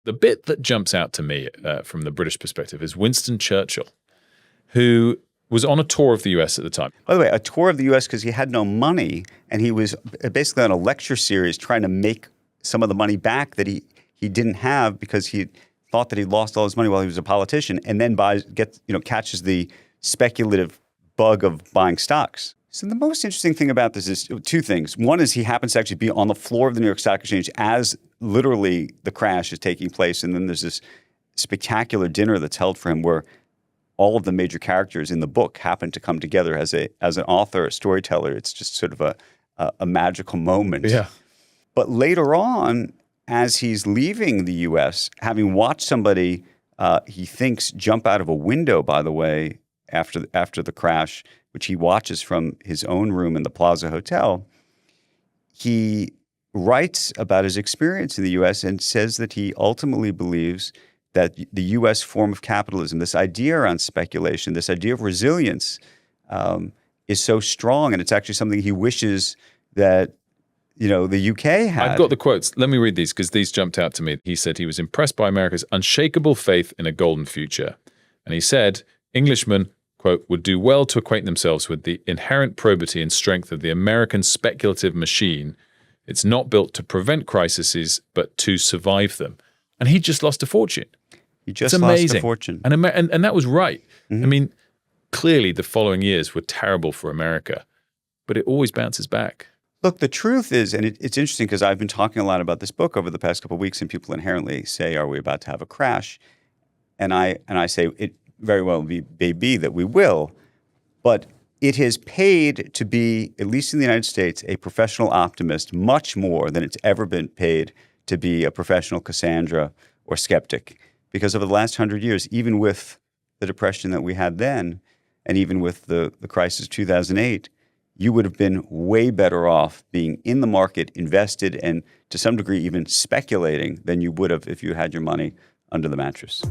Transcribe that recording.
The bit that jumps out to me from the British perspective is Winston Churchill, who was on a tour of the US at the time. By the way, a tour of the US because he had no money, and he was basically on a lecture series trying to make some of the money back that he didn't have because he thought that he lost all his money while he was a politician, and then catches the speculative bug of buying stocks. So the most interesting thing about this is two things. One is he happens to actually be on the floor of the New York Stock Exchange as literally the crash is taking place. And then there's this spectacular dinner that's held for him where all of the major characters in the book happen to come together as an author, a storyteller. It's just sort of a magical moment. Yeah. But later on, as he's leaving the U.S., having watched somebody he thinks jump out of a window, by the way, after the crash, which he watches from his own room in the Plaza Hotel, he writes about his experience in the U.S. and says that he ultimately believes that the U.S. form of capitalism, this idea around speculation, this idea of resilience, is so strong, and it's actually something he wishes that the UK had. I've got the quotes. Let me read these because these jumped out to me. He said he was impressed by America's unshakable faith in a golden future, and he said Englishmen, quote, would do well to acquaint themselves with the inherent probity and strength of the American speculative machine. It's not built to prevent crises, but to survive them. And he just lost a fortune. He just lost a fortune. And that was right. Mm-hmm. I mean, clearly the following years were terrible for America, but it always bounces back. Look, the truth is, and it's interesting because I've been talking a lot about this book over the past couple of weeks, and people inherently say, are we about to have a crash? And I say it very well may be that we will, but it has paid to be, at least in the United States, a professional optimist much more than it's ever been paid to be a professional Cassandra or skeptic. Because over the last 100 years, even with the depression that we had then, and even with the crisis of 2008, you would have been way better off being in the market, invested, and to some degree even speculating than you would have if you had your money under the mattress.